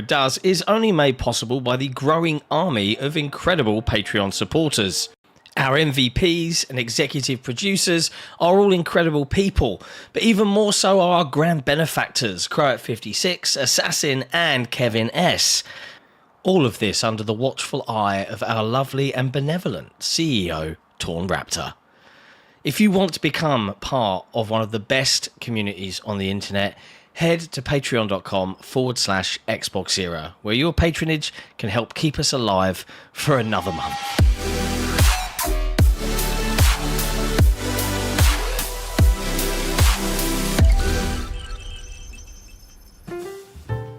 does is only made possible by the growing army of incredible Patreon supporters. Our MVPs and executive producers are all incredible people, but even more so are our grand benefactors, Croat56, Assassin and Kevin S. All of this under the watchful eye of our lovely and benevolent CEO, Torn Raptor. If you want to become part of one of the best communities on the internet, head to patreon.com/Xbox Era, where your patronage can help keep us alive for another month.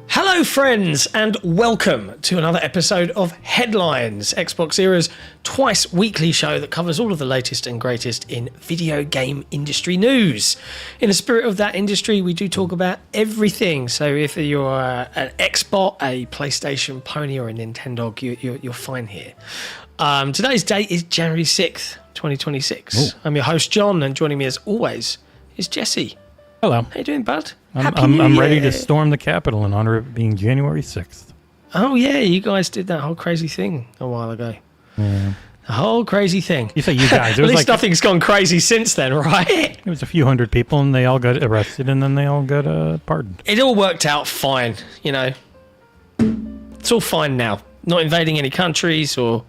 Hello friends, and welcome to another episode of Headlines, Xbox Era's twice weekly show that covers all of the latest and greatest in video game industry news. In the spirit of that industry, we do talk about everything. So if you're an Xbot, a PlayStation pony or a Nintendo, you're fine here. Today's date is January 6th, 2026. Ooh. I'm your host, John, and joining me as always is Jesse. Hello. How you doing, bud? I'm ready to storm the Capitol in honor of it being January 6th. Oh, yeah, you guys did that whole crazy thing a while ago. Yeah. The whole crazy thing. You say you guys. At least nothing's gone crazy since then, right? It was a few hundred people, and they all got arrested, and then they all got pardoned. It all worked out fine, you know. It's all fine now. Not invading any countries or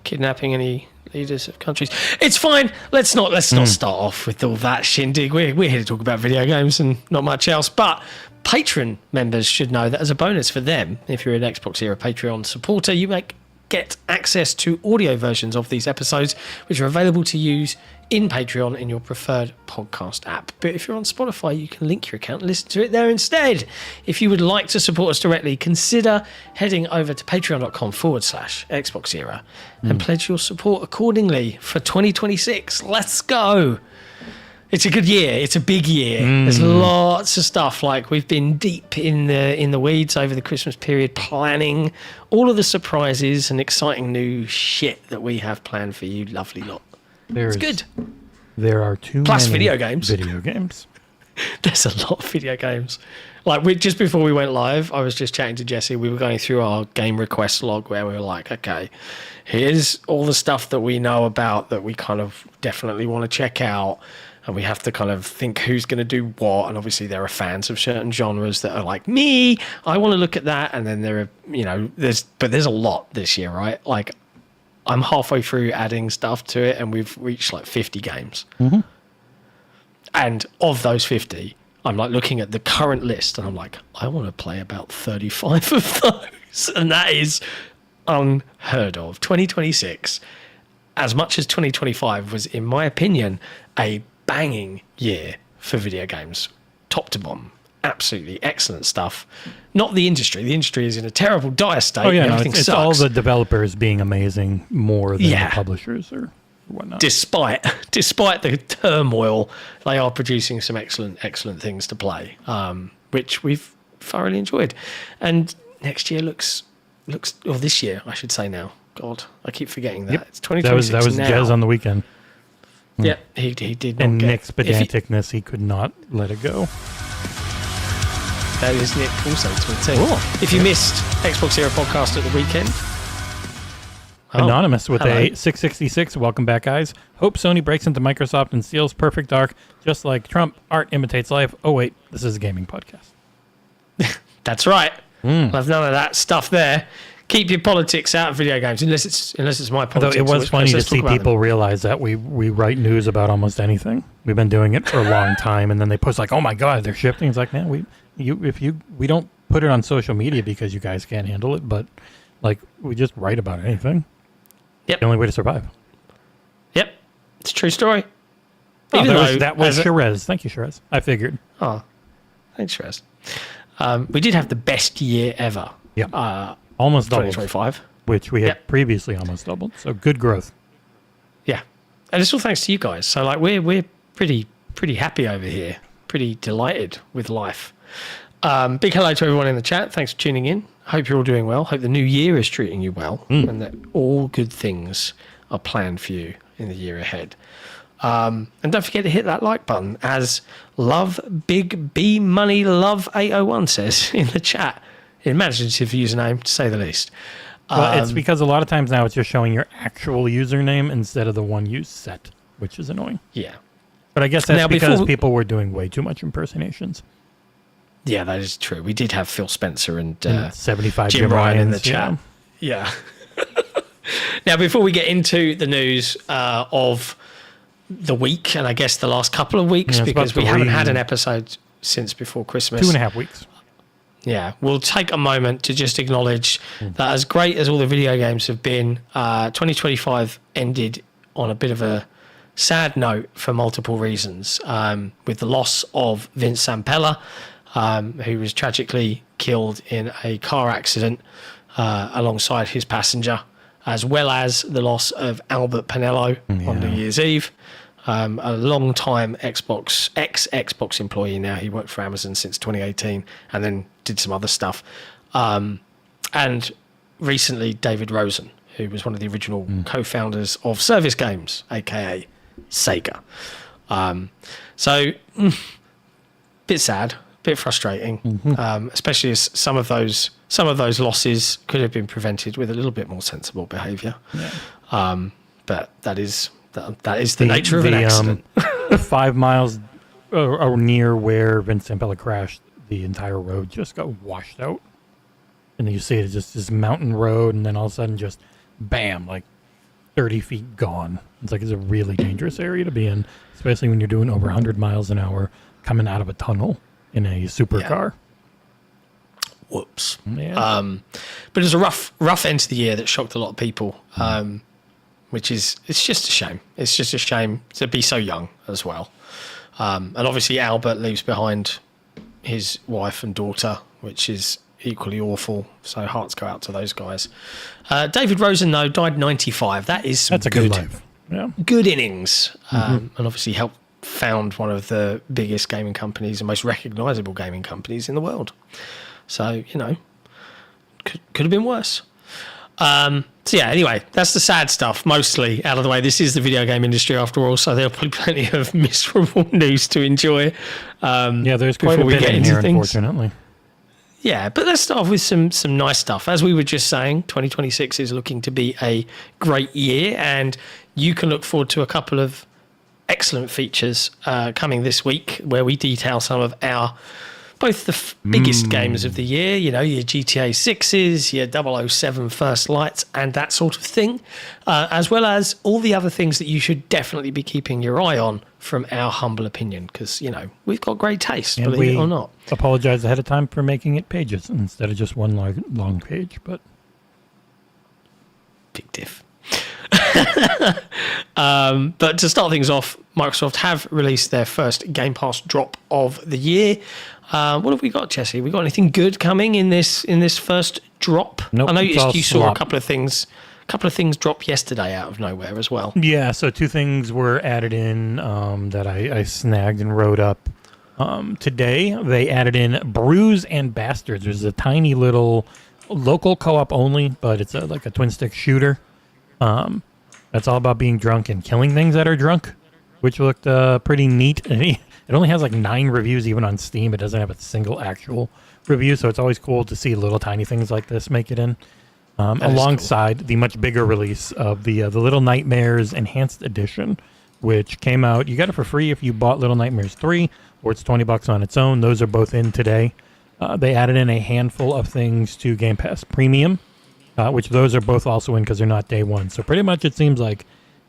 kidnapping any leaders of countries. It's fine. Let's not start off with all that shindig. We're here to talk about video games and not much else. But Patreon members should know that as a bonus for them, if you're an Xbox Era Patreon supporter, you get access to audio versions of these episodes, which are available to use in Patreon in your preferred podcast app. But if you're on Spotify, you can link your account and listen to it there instead. If you would like to support us directly, consider heading over to patreon.com/Xbox Era and pledge your support accordingly for 2026. Let's go. It's a good year. It's a big year. There's lots of stuff. Like, we've been deep in the weeds over the Christmas period, planning all of the surprises and exciting new shit that we have planned for you, lovely lot. It's good. There are too Plus many video games. Video games. There's a lot of video games. Like, just before we went live, I was just chatting to Jesse. We were going through our game request log where we were like, okay, here's all the stuff that we know about that we kind of definitely want to check out. And we have to kind of think who's going to do what. And obviously there are fans of certain genres that are like, me, I want to look at that. And then there are, there's a lot this year, right? Like, I'm halfway through adding stuff to it, and we've reached like 50 games. Mm-hmm. And of those 50, I'm like looking at the current list, and I'm like, I want to play about 35 of those. And that is unheard of. 2026, as much as 2025 was, in my opinion, a banging year for video games, top to bottom. Absolutely excellent stuff. Not the industry. The industry is in a terrible, dire state. Oh, yeah, everything it's sucks. all the developers being amazing more than the publishers or whatnot. Despite the turmoil, they are producing some excellent things to play, which we've thoroughly enjoyed. And next year looks, or this year, I should say now. God, I keep forgetting that. Yep. It's 2026 That was now. Jez on the weekend. Yeah, he did not and get... Nick's pedanticness, he could not let it go. That is Nick also to a T. If you missed Xbox Era podcast at the weekend... Anonymous with a 666. Welcome back, guys. Hope Sony breaks into Microsoft and steals Perfect Dark. Just like Trump, art imitates life. Oh, wait, this is a gaming podcast. That's right. I've none of that stuff there. Keep your politics out of video games, unless it's my politics. Although it was funny to see people realize that we write news about almost anything. We've been doing it for a long time, and then they post like, "Oh my God, they're shifting." It's like, man, we don't put it on social media because you guys can't handle it, but like we just write about anything. Yep. The only way to survive. Yep, it's a true story. That was Sherez. Thank you, Sherez. I figured. Oh, thanks, Sherez. We did have the best year ever. Yeah. Almost doubled. 2025. Which we had previously almost doubled. So good growth. Yeah. And it's all thanks to you guys. So like we're pretty happy over here. Pretty delighted with life. Big hello to everyone in the chat. Thanks for tuning in. Hope you're all doing well. Hope the new year is treating you well and that all good things are planned for you in the year ahead. And don't forget to hit that like button, as Love Big B Money Love 801 says in the chat. imaginative username, to say the least. Well, it's because a lot of times now it's just showing your actual username instead of the one you set, which is annoying. Yeah. But I guess that's because people were doing way too much impersonations. Yeah, that is true. We did have Phil Spencer and 75 Jim Ryan in the chat. Yeah. Now, before we get into the news of the week, and I guess the last couple of weeks, because we haven't had an episode since before Christmas. 2.5 weeks. Yeah, we'll take a moment to just acknowledge that as great as all the video games have been, 2025 ended on a bit of a sad note for multiple reasons, with the loss of Vince Zampella, who was tragically killed in a car accident alongside his passenger, as well as the loss of Albert Pinello on New Year's Eve. A long-time ex-Xbox employee now. He worked for Amazon since 2018 and then did some other stuff. And recently, David Rosen, who was one of the original co-founders of Service Games, a.k.a. Sega. Bit sad, bit frustrating, especially as some of those losses could have been prevented with a little bit more sensible behaviour. Yeah. But that is the nature of an accident. 5 miles or near where Vince Zampella crashed, the entire road just got washed out. And then you see it as just this mountain road, and then all of a sudden just bam, like 30 feet gone. It's like it's a really dangerous area to be in, especially when you're doing over 100 miles an hour coming out of a tunnel in a supercar. Whoops. Yeah. But it was a rough end to the year that shocked a lot of people. It's just a shame. It's just a shame to be so young as well. And obviously Albert leaves behind his wife and daughter, which is equally awful. So hearts go out to those guys. David Rosen, though, died 95. That's a good life. Yeah. Good innings. And obviously helped found one of the biggest gaming companies and most recognisable gaming companies in the world. So, could have been worse. So yeah, anyway, that's the sad stuff mostly out of the way. This is the video game industry after all, so there'll be plenty of miserable news to enjoy. There's quite a bit in here, unfortunately. Yeah, but let's start off with some nice stuff. As we were just saying, 2026 is looking to be a great year, and you can look forward to a couple of excellent features coming this week where we detail some of our both the biggest games of the year, your GTA 6s, your 007 First Lights, and that sort of thing, as well as all the other things that you should definitely be keeping your eye on from our humble opinion, because, we've got great taste, and believe it or not. Apologize ahead of time for making it pages instead of just one long page, but... Big diff. But to start things off, Microsoft have released their first Game Pass drop of the year. What have we got, Jesse? We got anything good coming in this first drop? Nope, I know you saw a couple of things drop yesterday out of nowhere as well. Yeah, so 2 things were added in that I snagged and wrote up today. They added in Brews and Bastards. There's a tiny little local co-op only, but it's like a twin stick shooter. That's all about being drunk and killing things that are drunk, which looked pretty neat. It only has like 9 reviews even on Steam. It doesn't have a single actual review, so it's always cool to see little tiny things like this make it in. Alongside the much bigger release of the Little Nightmares Enhanced Edition, which came out. You got it for free if you bought Little Nightmares 3, or it's $20 on its own. Those are both in today. They added in a handful of things to Game Pass Premium, which those are both also in because they're not day one. So pretty much it seems like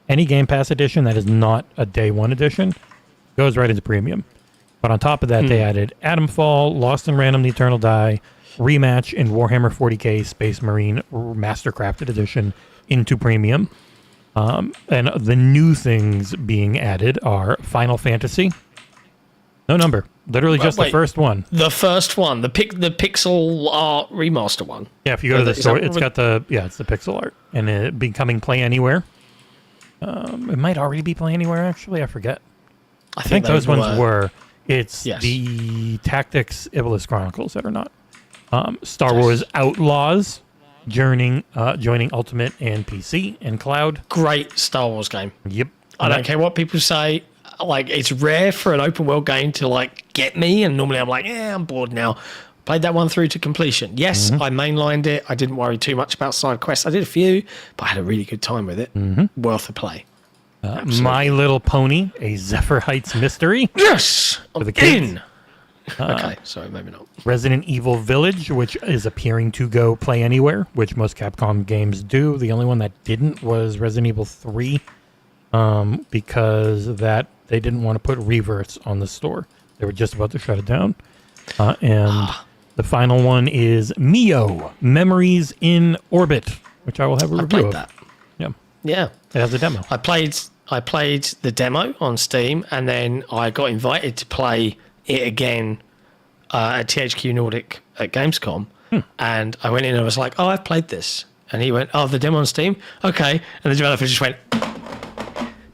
any Game Pass edition that is not a day one edition goes right into Premium. But on top of that, they added Atomfall, Lost in Random: The Eternal Die, Rematch, and Warhammer 40k Space Marine Mastercrafted Edition into Premium. And the new things being added are Final Fantasy. No number. Literally just the first one. The first one. The pixel art remaster one. Yeah, if you go to the store, it's got it's the pixel art. And it becoming Play Anywhere. It might already be Play Anywhere, actually. I forget. I think those ones were. It's the Tactics Iblis Chronicles that are not. Star Wars Outlaws, joining Ultimate and PC and Cloud. Great Star Wars game. Yep. I don't care what people say. Like, it's rare for an open world game to get me, and normally I'm like, I'm bored now. Played that one through to completion. Yes, I mainlined it. I didn't worry too much about side quests. I did a few, but I had a really good time with it. Worth a play. My Little Pony, a Zephyr Heights mystery. Yes! I'm the kids. in! Okay, sorry, maybe not. Resident Evil Village, which is appearing to go play anywhere, which most Capcom games do. The only one that didn't was Resident Evil 3, because they didn't want to put reverts on the store. They were just about to shut it down. And the final one is Mio, Memories in Orbit, which I will have a review of. That. Yeah. It has a demo. I played the demo on Steam, and then I got invited to play it again at THQ Nordic at Gamescom. And I went in and I was like, "Oh, I've played this." And he went, "Oh, the demo on Steam? Okay." And the developer just went,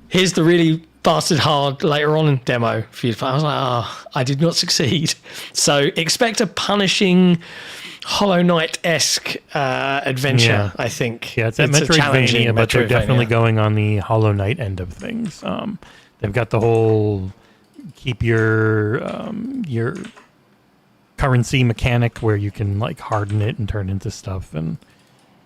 "Here's the really bastard hard later on demo for you to play." I was like, "Oh, I did not succeed." So expect a punishing Hollow Knight-esque adventure, I think. Yeah, it's Metroidvania, but they're definitely going on the Hollow Knight end of things. They've got the whole keep your currency mechanic where you can like harden it and turn into stuff, and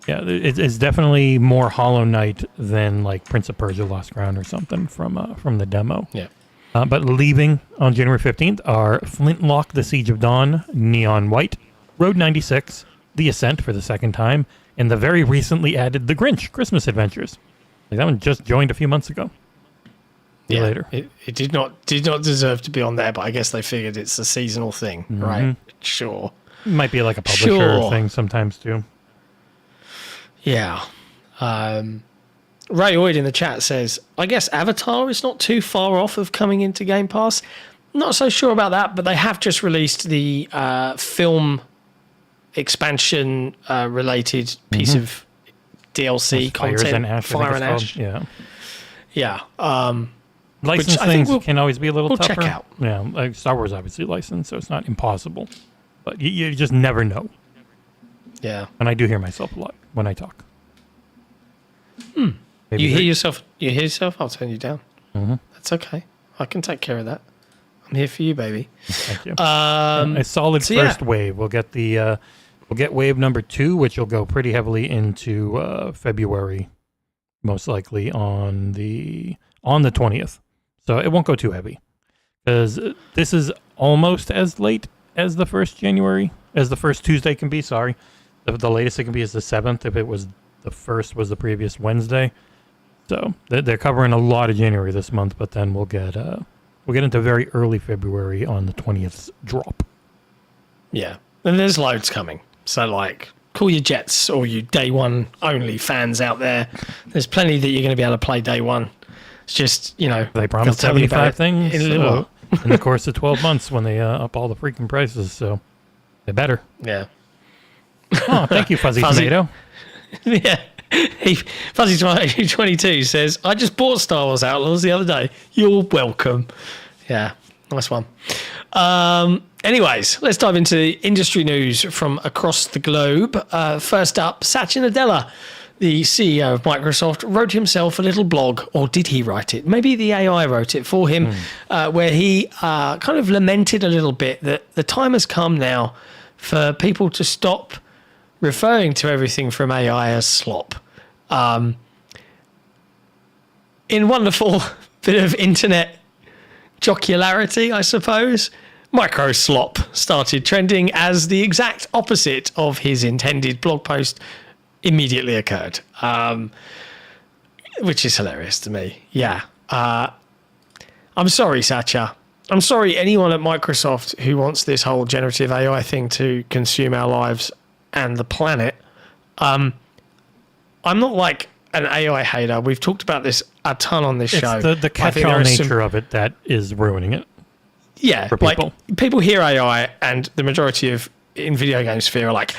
yeah, it's definitely more Hollow Knight than like Prince of Persia: Lost Crown or something from the demo. Yeah. But leaving on January 15th are Flintlock: The Siege of Dawn, Neon White, Road 96, The Ascent for the second time, and the very recently added The Grinch: Christmas Adventures. Like that one just joined a few months ago. Yeah, later. It did not deserve to be on there, but I guess they figured it's a seasonal thing, right? Sure. Might be like a publisher thing sometimes too. Yeah. Ray Oid in the chat says, I guess Avatar is not too far off of coming into Game Pass. Not so sure about that, but they have just released the film expansion related piece of DLC content. Fire and Ash. Yeah. Yeah. Licensing can always be a little tougher. Check out. Yeah, like Star Wars obviously licensed, so it's not impossible. But you just never know. Yeah. And I do hear myself a lot when I talk. You hear yourself? I'll turn you down. That's okay. I can take care of that. I'm here for you, baby. Thank you. A solid first wave. We'll get wave number 2, which will go pretty heavily into February, most likely on the 20th. So it won't go too heavy because this is almost as late as the first Tuesday can be. Sorry, the latest it can be is the 7th. If it was the first was the previous Wednesday. So they're covering a lot of January this month, but then we'll get into very early February on the 20th drop. Yeah, and there's loads coming. So like, call your jets or you day one only fans out there. There's plenty that you're going to be able to play day one. It's just, they promised 75 things in the course of 12 months when they up all the freaking prices. So they better. Yeah. Oh, thank you, Fuzzy Tomato. Yeah. Fuzzy22 says, I just bought Star Wars Outlaws the other day. You're welcome. Yeah, nice one. Anyways, let's dive into the industry news from across the globe. First up, Satya Nadella, the CEO of Microsoft, wrote himself a little blog, or did he write it? Maybe the AI wrote it for him, where he kind of lamented a little bit that the time has come now for people to stop referring to everything from AI as slop. In wonderful bit of internet jocularity, I suppose, microslop started trending as the exact opposite of his intended blog post immediately occurred, which is hilarious to me. Yeah. I'm sorry, Satya. I'm sorry, anyone at Microsoft who wants this whole generative AI thing to consume our lives and the planet. I'm not like an AI hater. We've talked about this a ton on this show. It's the catch-all nature of it that is ruining it. Yeah, for people. Like, people hear AI and the majority of in video game sphere are like,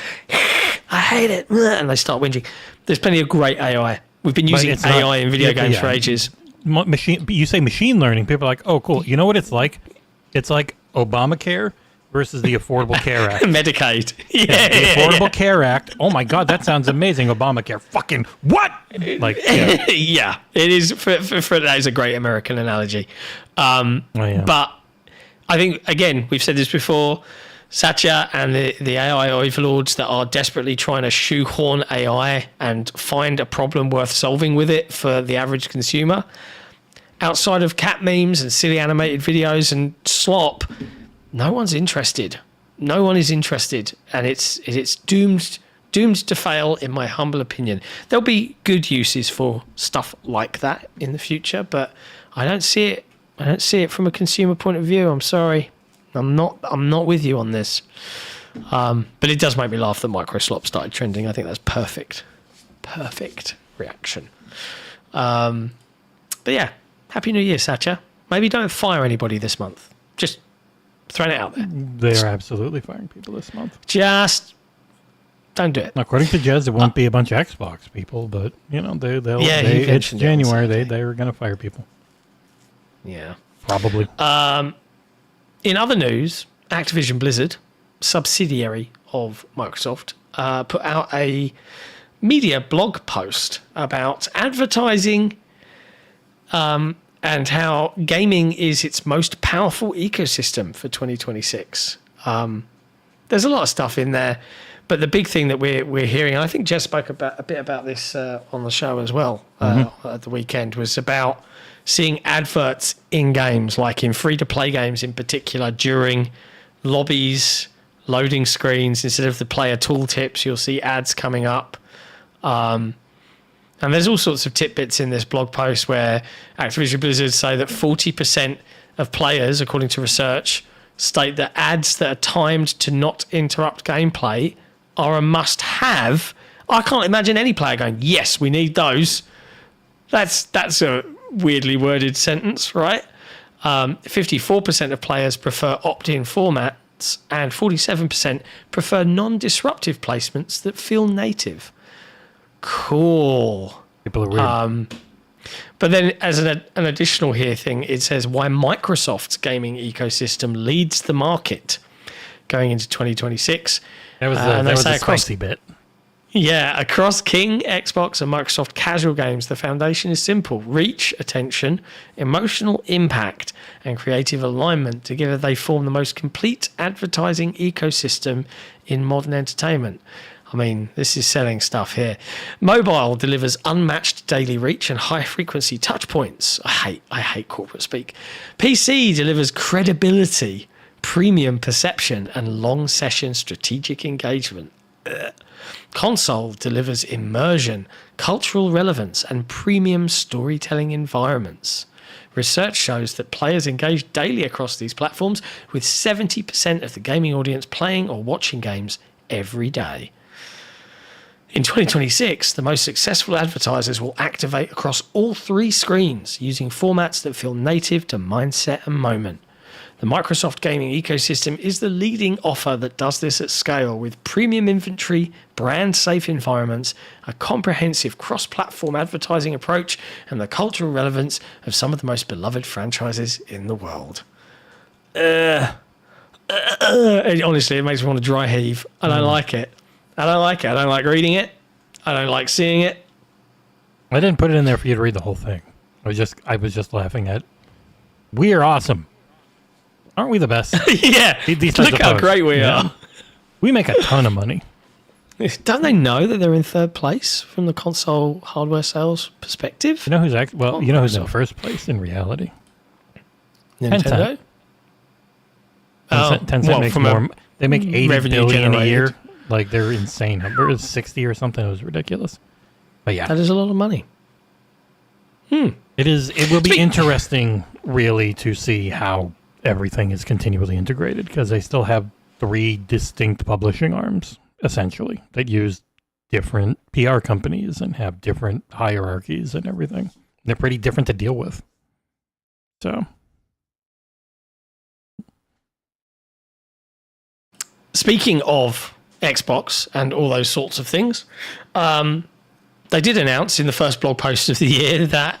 I hate it, and they start whinging. There's plenty of great AI. We've been using AI in video games for ages. You say machine learning, people are like, oh, cool. You know what it's like? It's like Obamacare versus the Affordable Care Act. Medicaid. Yeah. The Affordable Care Act. Oh my God, that sounds amazing. Obamacare. Fucking what? Like, yeah. Yeah, it is. For that is a great American analogy. But I think, again, we've said this before, Satya and the AI overlords that are desperately trying to shoehorn AI and find a problem worth solving with it for the average consumer. Outside of cat memes and silly animated videos and slop, no one's interested. No one is interested, and it's doomed to fail, in my humble opinion. There'll be good uses for stuff like that in the future, but I don't see it. I don't see it from a consumer point of view. I'm sorry. I'm not with you on this. But it does make me laugh that microslop started trending. I think that's perfect reaction. But yeah, Happy New Year, Satya. Maybe don't fire anybody this month. Just throwing it out there. They are absolutely firing people this month. Just don't do it. According to Jez, it won't be a bunch of Xbox people, but it's January. They were going to fire people. Yeah, probably. In other news, Activision Blizzard, subsidiary of Microsoft, put out a media blog post about advertising and how gaming is its most powerful ecosystem for 2026. There's a lot of stuff in there, but the big thing that we're hearing, and I think Jess spoke a bit about this on the show as well at the weekend, was about seeing adverts in games, like in free-to-play games in particular, during lobbies, loading screens. Instead of the player tooltips, you'll see ads coming up. And there's all sorts of tidbits in this blog post where Activision Blizzard say that 40% of players, according to research, state that ads that are timed to not interrupt gameplay are a must-have. I can't imagine any player going, yes, we need those. That's a weirdly worded sentence, right? 54% of players prefer opt-in formats and 47% prefer non-disruptive placements that feel native. Cool. People are weird. But then as an additional here thing, it says why Microsoft's gaming ecosystem leads the market going into 2026. That was a spicy bit. Yeah, across King, Xbox, and Microsoft casual games, the foundation is simple. Reach, attention, emotional impact, and creative alignment. Together, they form the most complete advertising ecosystem in modern entertainment. I mean, this is selling stuff here. Mobile delivers unmatched daily reach and high-frequency touch points. I hate corporate speak. PC delivers credibility, premium perception, and long-session strategic engagement. Console delivers immersion, cultural relevance, and premium storytelling environments. Research shows that players engage daily across these platforms, with 70% of the gaming audience playing or watching games every day. In 2026, the most successful advertisers will activate across all three screens using formats that feel native to mindset and moment. The Microsoft gaming ecosystem is the leading offer that does this at scale, with premium inventory, brand-safe environments, a comprehensive cross-platform advertising approach, and the cultural relevance of some of the most beloved franchises in the world. Honestly, it makes me want to dry heave. I don't like it. I don't like it. I don't like reading it. I don't like seeing it. I didn't put it in there for you to read the whole thing. I was just laughing at. We are awesome. Aren't we the best? Yeah. Look how great we are. We make a ton of money. Don't they know that they're in third place from the console hardware sales perspective? You know who's in first place in reality? Nintendo. Tencent makes more. They make $80 billion a year. Like, they're insane. It was 60 or something. It was ridiculous. But yeah, that is a lot of money. It will be interesting, really, to see how everything is continually integrated, because they still have three distinct publishing arms, essentially, that use different PR companies and have different hierarchies and everything. They're pretty different to deal with. So, speaking of Xbox and all those sorts of things, they did announce in the first blog post of the year that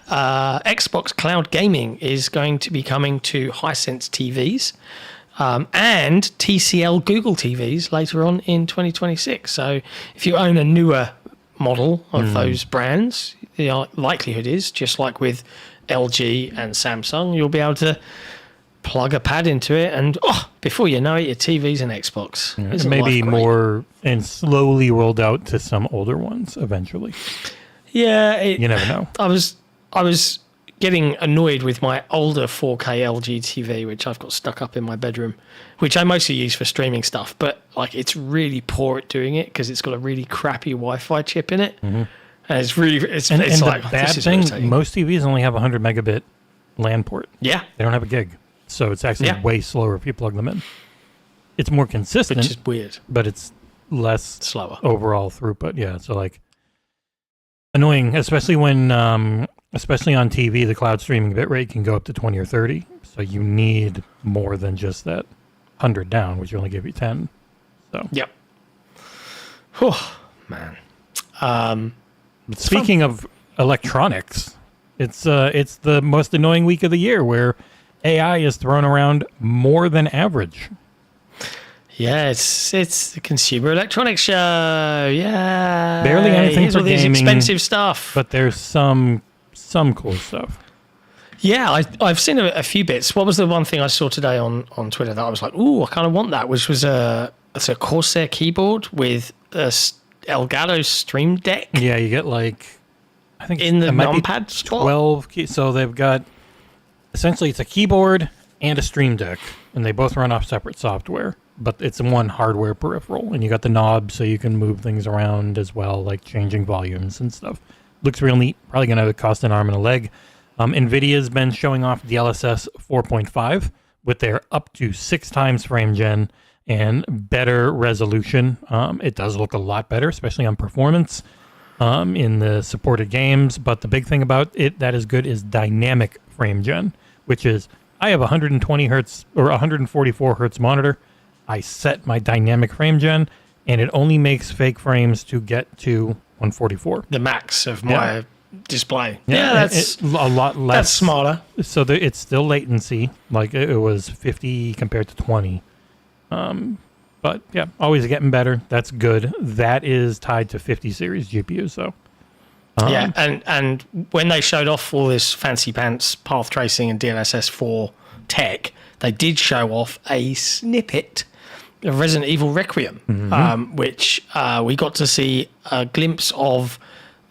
Xbox Cloud Gaming is going to be coming to Hisense TVs and TCL Google TVs later on in 2026. So if you own a newer model of those brands, the likelihood is, just like with LG and Samsung, you'll be able to plug a pad into it and before you know it, your TV's an Xbox. Isn't Maybe life great? more and slowly rolled out to some older ones eventually. Yeah, You never know. I was getting annoyed with my older 4K LG TV, which I've got stuck up in my bedroom, which I mostly use for streaming stuff. But like, it's really poor at doing it because it's got a really crappy Wi-Fi chip in it, and it's really it's And like the this bad is thing, irritating. most TVs only have a 100 megabit LAN port. Yeah, They don't have a gig. So it's actually Yeah. way slower if you plug them in. It's more consistent, which is weird, but it's less slower. overall throughput. Yeah, so like annoying, especially when, especially on TV, the cloud streaming bitrate can go up to 20 or 30. So you need more than just that 100 down, which only give you 10. So Yep. Whew, man. But speaking of electronics, it's the most annoying week of the year where AI is thrown around more than average. Yeah, it's the Consumer Electronics Show. Yeah, Barely anything Here's for all these gaming, expensive stuff. But there's some cool stuff. Yeah, I've seen a few bits. What was the one thing I saw today on Twitter that I was like, ooh, I kind of want that, which was it's a Corsair keyboard with a Elgato Stream Deck Yeah, you get like, I think in the it might be numpad spot. 12 so they've got, essentially it's a keyboard and a Stream Deck, and they both run off separate software, but it's one hardware peripheral, and you got the knob so you can move things around as well, like changing volumes and stuff. Looks real neat. Probably going to cost an arm and a leg. NVIDIA's been showing off DLSS 4.5 with their up to 6 times frame gen and better resolution. It does look a lot better, especially on performance in the supported games. But the big thing about it that is good is dynamic frame gen, which is I have 120 hertz or 144 hertz monitor. I set my dynamic frame gen, and it only makes fake frames to get to 144. The max of my display. Yeah, Yeah, that's a lot less. that's smarter. So it's still latency, like it was 50 compared to 20. But yeah, always getting better. That's good. That is tied to 50 series GPUs, though. Yeah, and when they showed off all this fancy pants path tracing and DLSS 4 tech, they did show off a snippet of Resident Evil Requiem, which we got to see a glimpse of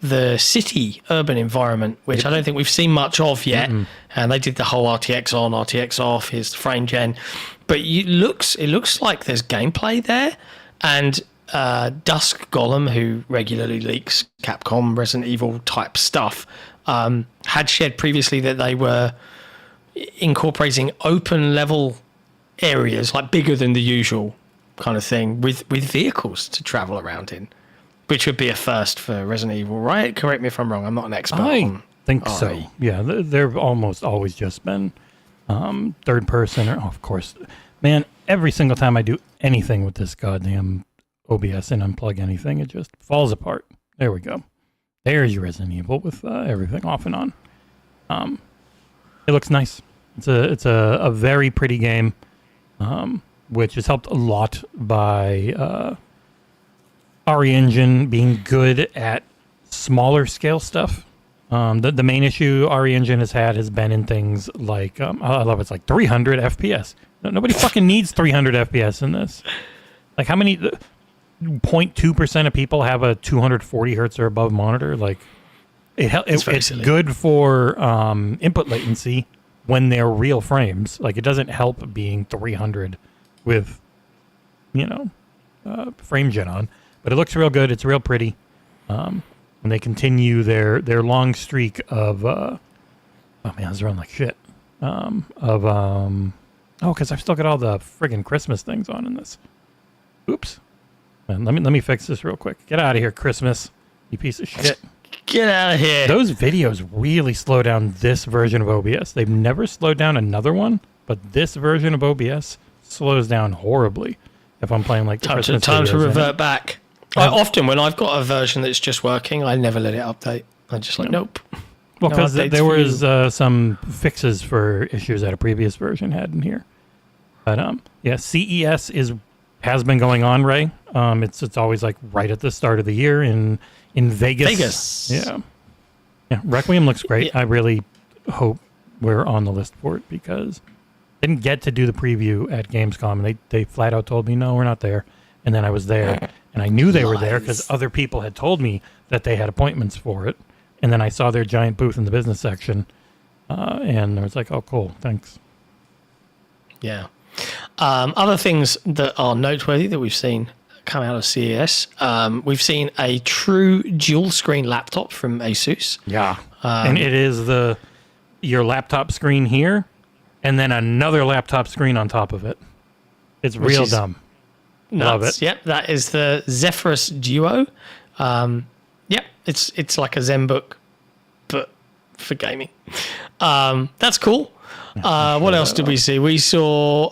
the city urban environment, which I don't think we've seen much of yet. And they did the whole RTX on, RTX off. Here's the frame gen, but it looks like there's gameplay there. And Dusk Golem, who regularly leaks Capcom Resident Evil type stuff, had shared previously that they were incorporating open level areas, like bigger than the usual kind of thing, with vehicles to travel around in, which would be a first for Resident Evil, right? Correct me if I'm wrong. I'm not an expert I think RE. so. Yeah, they've almost always just been third person. Or, of course, man, every single time I do anything with this goddamn OBS and unplug anything, it just falls apart. There we go. There's your Resident Evil with everything off and on. It looks nice. It's a very pretty game, which is helped a lot by RE Engine being good at smaller scale stuff. The main issue RE Engine has been in things like I love it's like 300 FPS. Nobody fucking needs 300 FPS in this. Like how many 0.2% of people have a 240 hertz or above monitor? Like it's good for input latency when they're real frames. Like it doesn't help being 300 with frame gen on, but it looks real good. It's real pretty. When they continue their long streak of oh man, I was running like shit. Because I've still got all the friggin' Christmas things on in this. Oops. Man, let me fix this real quick. Get out of here, Christmas, you piece of shit. Get out of here. Those videos really slow down this version of OBS. They've never slowed down another one, but this version of OBS slows down horribly if I'm playing like the Christmas time to videos. revert back. Often when I've got a version that's just working, I never let it update. I'm just like, nope. Well, No because updates there for was some fixes for issues that a previous version had in here. But yeah, CES has been going on, Ray. It's always like right at the start of the year in Vegas. Yeah. Requiem looks great. Yeah. I really hope we're on the list for it because Didn't get to do the preview at Gamescom, and they flat out told me, no, we're not there. And then I was there, and I knew they were there because other people had told me that they had appointments for it. And then I saw their giant booth in the business section, and I was like, oh, cool, thanks. Yeah. Other things that are noteworthy that we've seen come out of CES, we've seen a true dual screen laptop from Asus. Yeah. And it is your laptop screen here, and then another laptop screen on top of it. It's real dumb. Nuts. Love it. Yep, that is the Zephyrus Duo. Yep, it's like a ZenBook, but for gaming. That's cool. What else did we see? We saw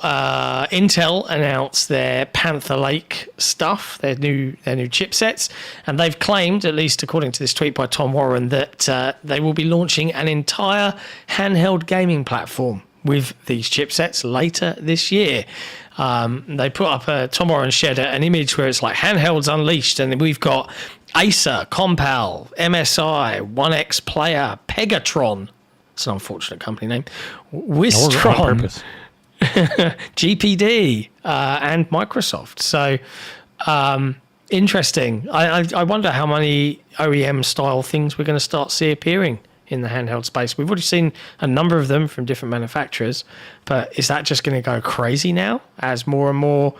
Intel announce their Panther Lake stuff, their new chipsets, and they've claimed, at least according to this tweet by Tom Warren, that they will be launching an entire handheld gaming platform with these chipsets later this year. They put up Tom Warren shared an image where it's like handhelds unleashed, and we've got Acer, Compal, MSI, 1X Player, Pegatron. It's an unfortunate company name. Wistron, GPD, and Microsoft. So interesting. I wonder how many OEM style things we're going to start see appearing in the handheld space. We've already seen a number of them from different manufacturers, but is that just going to go crazy now as more and more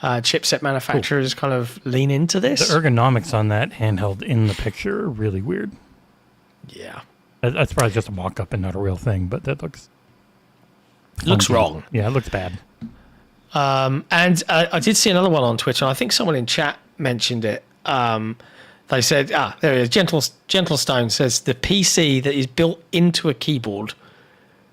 chipset manufacturers kind of lean into this? The ergonomics on that handheld in the picture are really weird. Yeah. That's probably just a mock-up and not a real thing, but that looks wrong. Yeah, it looks bad. And I did see another one on Twitter, and I think someone in chat mentioned it. They said, there it is. Gentle Stone says the PC that is built into a keyboard.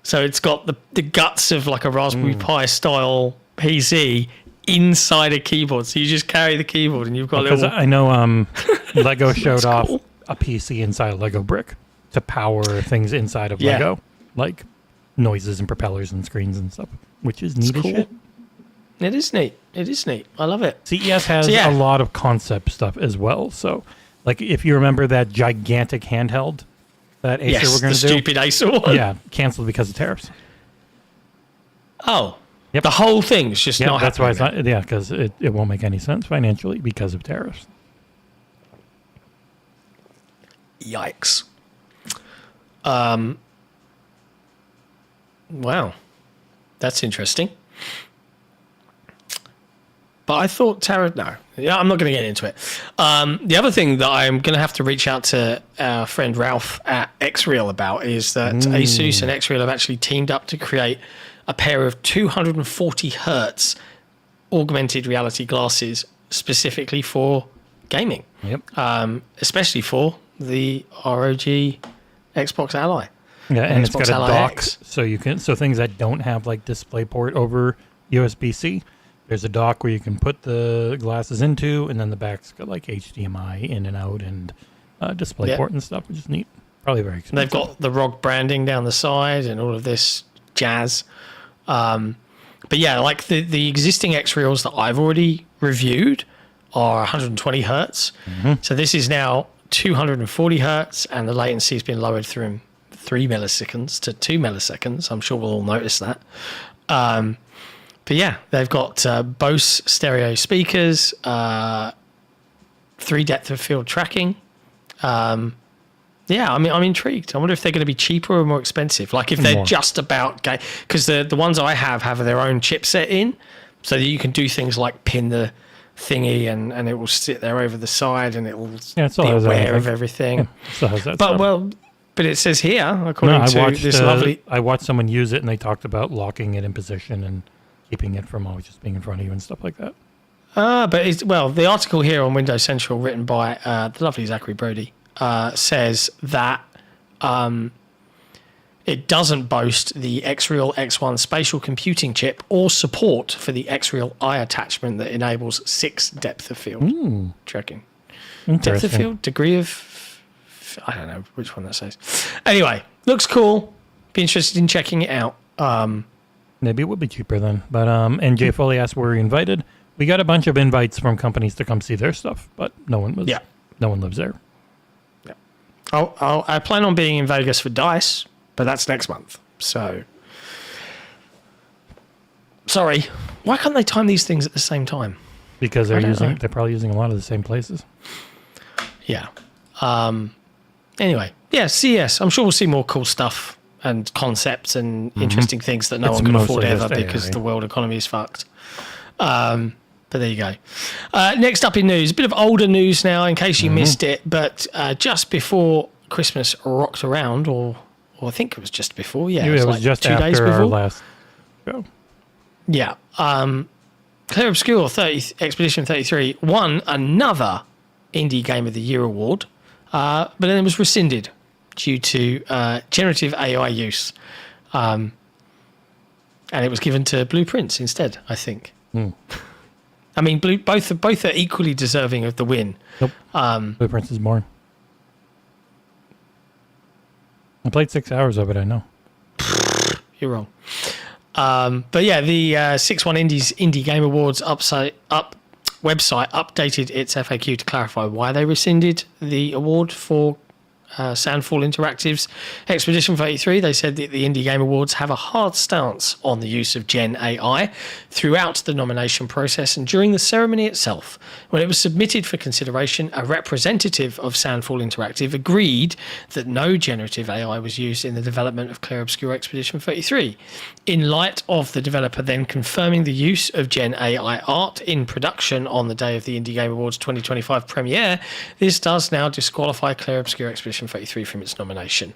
So it's got the guts of like a Raspberry Pi style PC inside a keyboard. So you just carry the keyboard and you've got because I know Lego showed off cool. a PC inside a Lego brick to power things inside of Lego, like noises and propellers and screens and stuff, which is neat as shit. It is neat. It is neat. I love it. CES has a lot of concept stuff as well. So, like, if you remember that gigantic handheld that Acer were going to do. the stupid Acer one. Yeah, canceled because of tariffs. Oh. Yep. The whole thing's just not that's why happening. it's not. Yeah, because it won't make any sense financially because of tariffs. Yikes. Wow. That's interesting. But I thought I'm not going to get into it. The other thing that I'm going to have to reach out to our friend Ralph at XReal about is that Asus and XReal have actually teamed up to create a pair of 240 hertz augmented reality glasses specifically for gaming. Yep. Especially for the ROG Xbox Ally. Yeah, and it's Xbox got a Ally dock, X. so things that don't have like DisplayPort over USB-C, there's a dock where you can put the glasses into, and then the back's got like HDMI in and out and DisplayPort and stuff, which is neat. Probably very expensive. They've got the ROG branding down the side and all of this jazz. But yeah, like the existing XReals that I've already reviewed are 120 hertz. So this is now 240 hertz, and the latency has been lowered from 3 milliseconds to 2 milliseconds. I'm sure we'll all notice that. But yeah, they've got Bose stereo speakers, 3 depth of field tracking. Yeah, I mean, I'm intrigued. I wonder if they're going to be cheaper or more expensive. Like if they're just about because the ones I have their own chipset in, so that you can do things like pin the thingy and it will sit there over the side and it will be aware of everything. But it says here, according to this lovely... I watched someone use it and they talked about locking it in position and keeping it from always just being in front of you and stuff like that. But the article here on Windows Central written by the lovely Zachary Brody says that it doesn't boast the XReal X1 spatial computing chip or support for the XReal Eye attachment that enables 6 depth of field tracking. Depth of field? Degree of... I don't know which one that says. Anyway, looks cool. Be interested in checking it out. Maybe it would be cheaper then. But and Jay Foley asked, were we invited? We got a bunch of invites from companies to come see their stuff, but no one was. Yeah. No one lives there. Yeah. I plan on being in Vegas for DICE, but that's next month. So Sorry. Why can't they time these things at the same time? Because they're probably using a lot of the same places. Yeah. Anyway, yeah, CES. I'm sure we'll see more cool stuff and concepts and interesting things that no one can afford ever because the world economy is fucked. But there you go. Next up in news, a bit of older news now in case you missed it, but just before Christmas rocked around, or I think it was just before, it was like just 2 after days before. Our last show. Yeah. Clair Obscur Expedition 33 won another Indie Game of the Year award, but then it was rescinded due to generative AI use. And it was given to Blueprints instead, I think. I mean, both are equally deserving of the win. Nope. Blueprints is more. I played 6 hours of it, I know. You're wrong. But yeah, the 6-1 Indie Game Awards website updated its FAQ to clarify why they rescinded the award for Sandfall Interactive's Expedition 33. They said that the Indie Game Awards have a hard stance on the use of Gen AI throughout the nomination process and during the ceremony itself. When it was submitted for consideration, a representative of Sandfall Interactive agreed that no generative AI was used in the development of Clair Obscur Expedition 33. In light of the developer then confirming the use of Gen AI art in production on the day of the Indie Game Awards 2025 premiere, this does now disqualify Clair Obscur Expedition 33 from its nomination.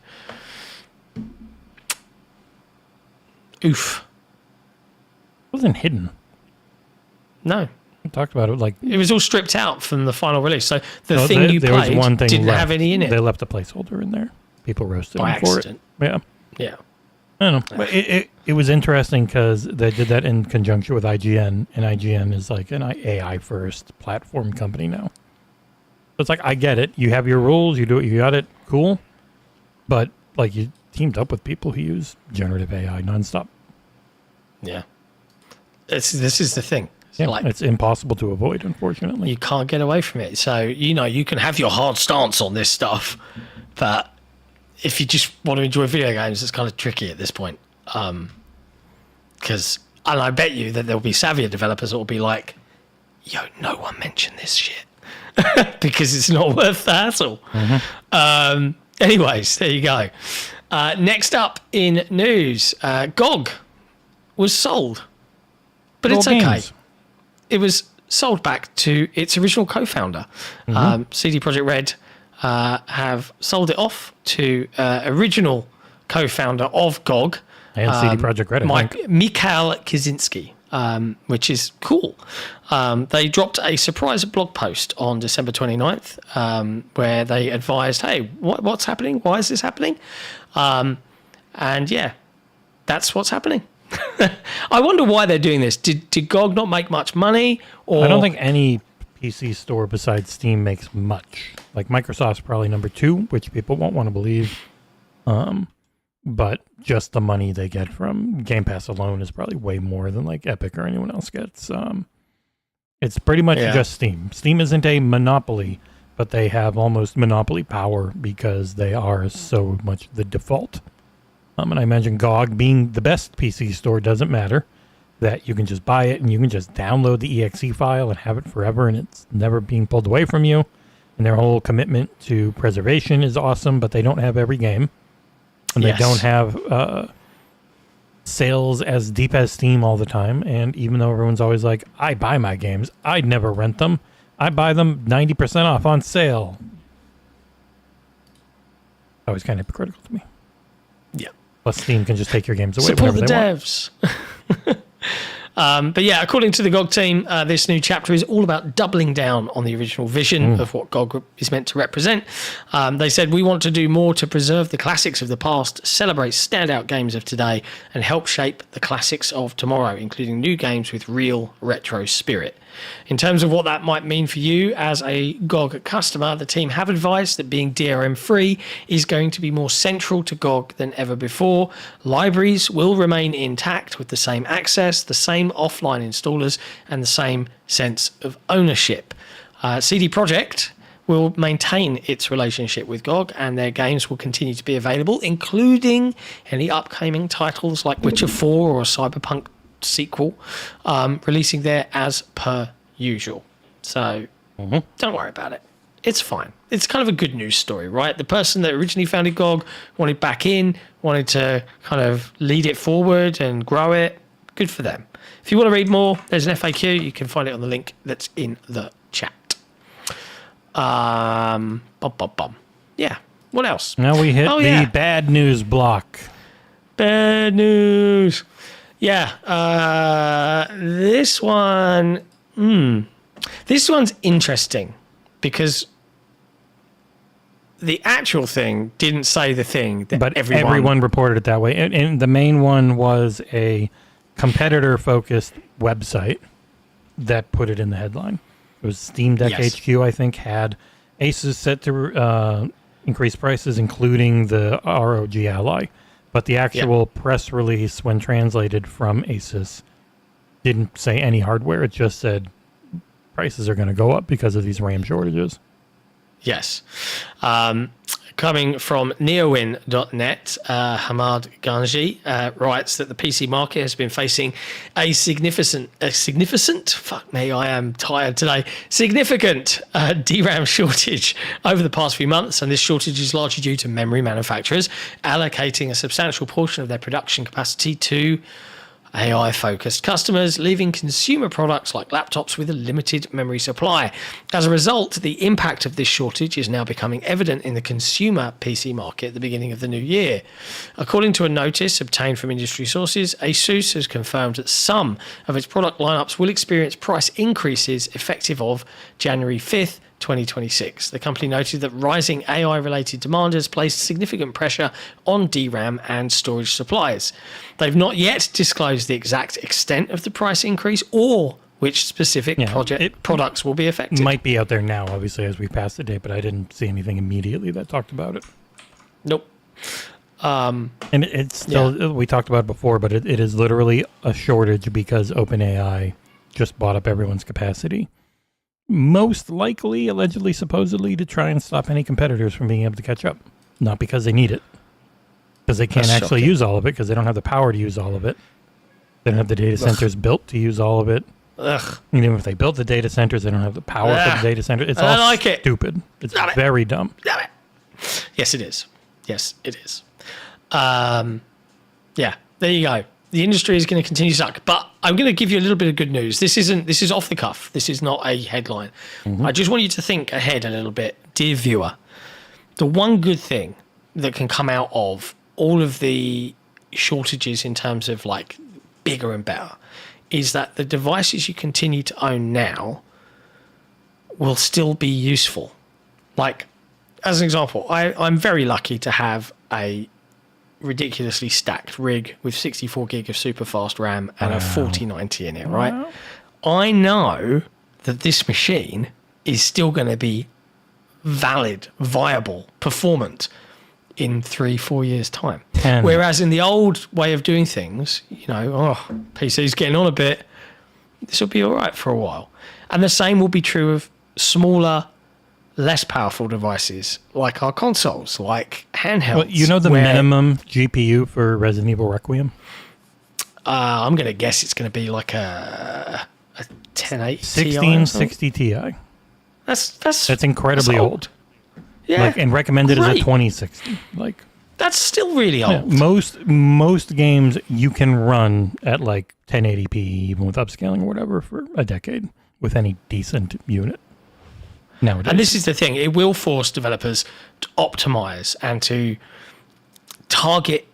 Oof. It wasn't hidden. No. We talked about it like... It was all stripped out from the final release. So the thing you played didn't have any in it. They left a placeholder in there. People roasted by them for accident. it. Yeah. Yeah. I don't know. But it was interesting because they did that in conjunction with IGN, and IGN is like an AI-first platform company now. So it's like, I get it. You have your rules. You do it. You got it. Cool. But like, you teamed up with people who use generative AI nonstop. Yeah. This is the thing. It's impossible to avoid, unfortunately. You can't get away from it. So, you can have your hard stance on this stuff, but if you just want to enjoy video games, it's kind of tricky at this point. Because, and I bet you that there'll be savvier developers that will be like, yo, no one mentioned this shit. Because it's not worth the hassle. Anyways, there you go. Next up in news, GOG was sold. But it's okay. Games. It was sold back to its original co-founder. CD Projekt Red have sold it off to original co-founder of GOG. And CD Projekt Red, Mikhail Kaczynski. Which is cool. They dropped a surprise blog post on December 29th where they advised, hey, what's happening? Why is this happening? And yeah, that's what's happening. I wonder why they're doing this. Did GOG not make much money? Or... I don't think any PC store besides Steam makes much. Like Microsoft's probably number 2, which people won't want to believe. But just the money they get from Game Pass alone is probably way more than like Epic or anyone else gets. It's pretty much just Steam. Steam isn't a monopoly, but they have almost monopoly power because they are so much the default. And I imagine GOG being the best PC store doesn't matter, that you can just buy it and you can just download the exe file and have it forever and it's never being pulled away from you. And their whole commitment to preservation is awesome, but they don't have every game. And they don't have sales as deep as Steam all the time. And even though everyone's always like, I buy my games, I'd never rent them. I buy them 90% off on sale. Always kind of hypocritical to me. Yeah. Plus Steam can just take your games away Support whenever the they devs. But yeah, according to the GOG team, this new chapter is all about doubling down on the original vision of what GOG is meant to represent. They said, we want to do more to preserve the classics of the past, celebrate standout games of today, and help shape the classics of tomorrow, including new games with real retro spirit. In terms of what that might mean for you as a GOG customer, the team have advised that being DRM-free is going to be more central to GOG than ever before. Libraries will remain intact with the same access, the same offline installers, and the same sense of ownership. CD Projekt will maintain its relationship with GOG, and their games will continue to be available, including any upcoming titles like Witcher 4 or Cyberpunk sequel, releasing there as per usual. So don't worry about it. It's fine. It's kind of a good news story, right? The person that originally founded GOG wanted back in, wanted to kind of lead it forward and grow it. Good for them. If you want to read more, there's an FAQ. You can find it on the link that's in the chat. Yeah. What else? Now we hit the bad news block. Bad news. Yeah. This one. This one's interesting because the actual thing didn't say the thing that but everyone reported it that way. And the main one was a competitor-focused website that put it in the headline. It was Steam Deck HQ, I think, had Asus set to increase prices, including the ROG Ally. But the actual press release, when translated from Asus, didn't say any hardware. It just said prices are going to go up because of these RAM shortages. Yes. Coming from neowin.net, Hamad Ganji writes that the PC market has been facing a significant DRAM shortage over the past few months, and this shortage is largely due to memory manufacturers allocating a substantial portion of their production capacity to AI-focused customers, leaving consumer products like laptops with a limited memory supply. As a result, the impact of this shortage is now becoming evident in the consumer PC market at the beginning of the new year. According to a notice obtained from industry sources, Asus has confirmed that some of its product lineups will experience price increases effective of January 5th, 2026. The company noted that rising AI-related demand has placed significant pressure on DRAM and storage suppliers. They've not yet disclosed the exact extent of the price increase or which specific products will be affected. It might be out there now, obviously, as we pass the date, but I didn't see anything immediately that talked about it. Nope. And it's still, we talked about it before, but it is literally a shortage because OpenAI just bought up everyone's capacity. Most likely, allegedly, supposedly, to try and stop any competitors from being able to catch up. Not because they need it. Because they can't actually use all of it, because they don't have the power to use all of it. They don't have the data centers built to use all of it. Even if they built the data centers, they don't have the power for the data center. It's all stupid. It's very dumb. Damn it. Yes, it is. Yes, it is. There you go. The industry is going to continue to suck, but I'm going to give you a little bit of good news. This is off the cuff. This is not a headline. I just want you to think ahead a little bit, dear viewer. The one good thing that can come out of all of the shortages in terms of like bigger and better is that the devices you continue to own now will still be useful. Like, as an example, I'm very lucky to have a ridiculously stacked rig with 64 gig of super fast RAM and a 4090 in it, right? I know that this machine is still going to be valid, viable, performant in 3-4 years' time. Whereas in the old way of doing things, PC's getting on a bit, this will be all right for a while. And the same will be true of smaller, less powerful devices like our consoles, like handhelds. Well, you know the minimum GPU for Resident Evil Requiem? I'm going to guess it's going to be like a 1080 1660 Ti. That's incredibly old. Yeah, and recommended as a 2060. That's still really old. Most games you can run at 1080p, even with upscaling or whatever, for a decade with any decent unit. Nowadays. And this is the thing, it will force developers to optimize and to target,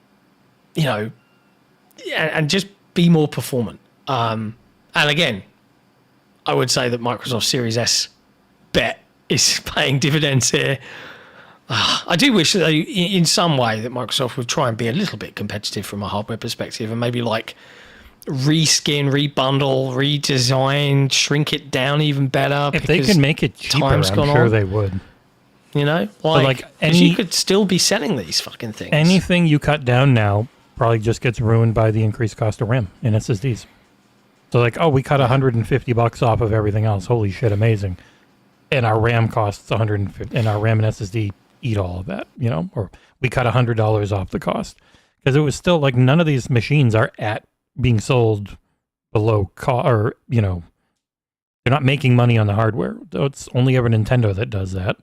and just be more performant. And again, I would say that Microsoft Series S bet is paying dividends here. I do wish that in some way that Microsoft would try and be a little bit competitive from a hardware perspective and maybe reskin, rebundle, redesign, shrink it down even better. If they could make it cheaper, I'm sure they would. You could still be selling these fucking things. Anything you cut down now probably just gets ruined by the increased cost of RAM and SSDs. So we cut $150 off of everything else. Holy shit, amazing. And our RAM costs $150, and our RAM and SSD eat all of that, or we cut $100 off the cost. Because it was still none of these machines are at being sold below cost, or they're not making money on the hardware. It's only ever Nintendo that does that.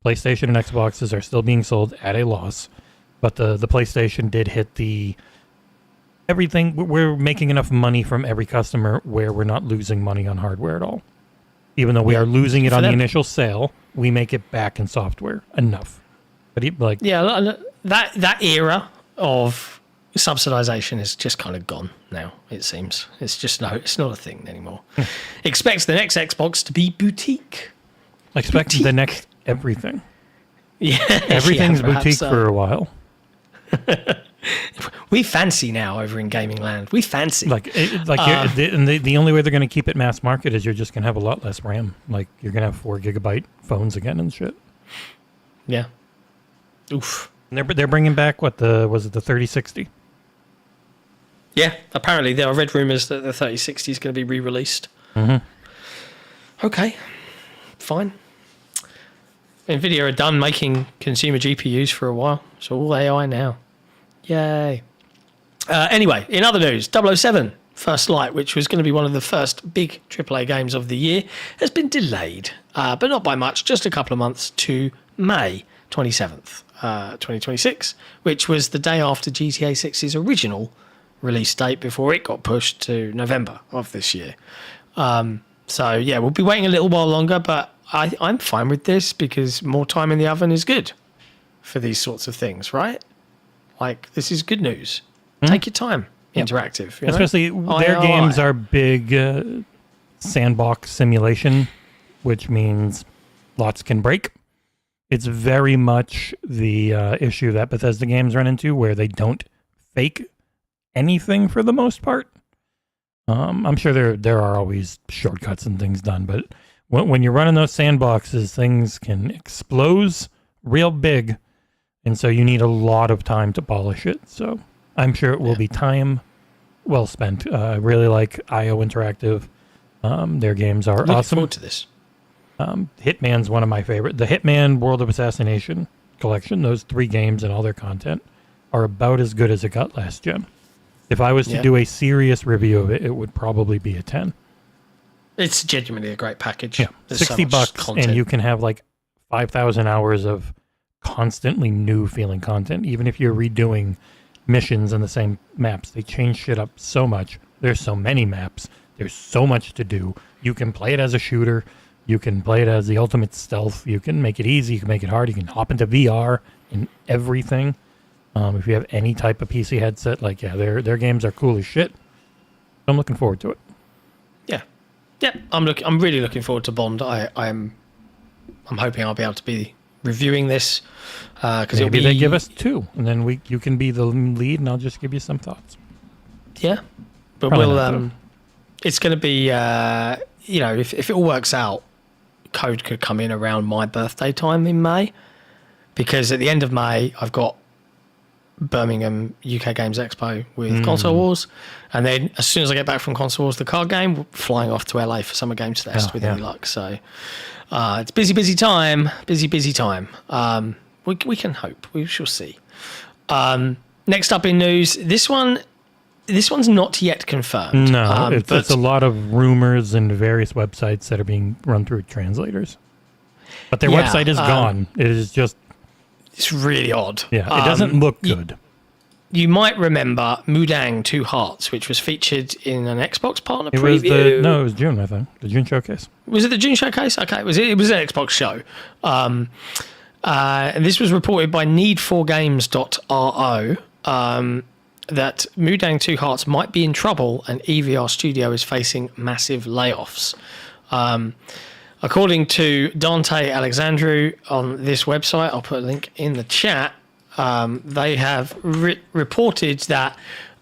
PlayStation and Xboxes are still being sold at a loss, but the PlayStation did hit the everything. We're making enough money from every customer where we're not losing money on hardware at all. Even though we are losing it on the initial sale, we make it back in software enough. But that era of subsidization is just kind of gone now. It seems it's not a thing anymore. Expect the next Xbox to be boutique. Expect the next everything. Yeah, everything's boutique for a while. We fancy now over in gaming land. We fancy the only way they're going to keep it mass market is you're just going to have a lot less RAM. Like you're going to have 4 gigabyte phones again and shit. Yeah. Oof. And they're bringing back the 3060. Yeah, apparently there are red rumors that the 3060 is going to be re-released. Mm-hmm. Okay, fine. NVIDIA are done making consumer GPUs for a while. It's all AI now. Yay. Anyway, in other news, 007 First Light, which was going to be one of the first big AAA games of the year, has been delayed, but not by much, just a couple of months to May 27th, 2026, which was the day after GTA 6's original release date before it got pushed to November of this year. So, yeah, we'll be waiting a little while longer, but I'm fine with this because more time in the oven is good for these sorts of things, right? Like, this is good news. Take your time. Interactive. Especially their games are big sandbox simulation, which means lots can break. It's very much the issue that Bethesda games run into where they don't fake anything for the most part. I'm sure there are always shortcuts and things done, but when you're running those sandboxes, things can explode real big, and so you need a lot of time to polish it. So I'm sure it will be time well spent. I really like IO Interactive. Their games are Looking awesome. Forward to this. Hitman's one of my favorite. The Hitman World of Assassination collection, those 3 games and all their content are about as good as it got last gen. If I was to do a serious review of it, it would probably be a 10. It's genuinely a great package. Yeah, There's $60 so much content. and you can have like 5,000 hours of constantly new feeling content. Even if you're redoing missions in the same maps, they change shit up so much. There's so many maps. There's so much to do. You can play it as a shooter. You can play it as the ultimate stealth. You can make it easy. You can make it hard. You can hop into VR and everything. If you have any type of PC headset, their games are cool as shit. I'm looking forward to it. Yeah, I'm really looking forward to Bond. I'm hoping I'll be able to be reviewing this because maybe they give us 2, and then you can be the lead, and I'll just give you some thoughts. Yeah, but Probably it's going to be if it all works out, code could come in around my birthday time in May, because at the end of May I've got Birmingham UK Games Expo with Console Wars, and then as soon as I get back from Console Wars, the card game, we're flying off to LA for Summer Games Fest with any luck. So it's busy time. We can hope. We shall see. Next up in news, this one's not yet confirmed. No, it's a lot of rumors and various websites that are being run through translators. But their website is gone. It is just... It's really odd. Yeah, it doesn't look good. You might remember Mudang 2 Hearts, which was featured in an Xbox partner preview. It was June, I think. The June showcase. Was it the June showcase? Okay, it was an Xbox show. And this was reported by need4games.ro that Mudang 2 Hearts might be in trouble and EVR Studio is facing massive layoffs. According to Dante Alexandru on this website, I'll put a link in the chat, they have reported that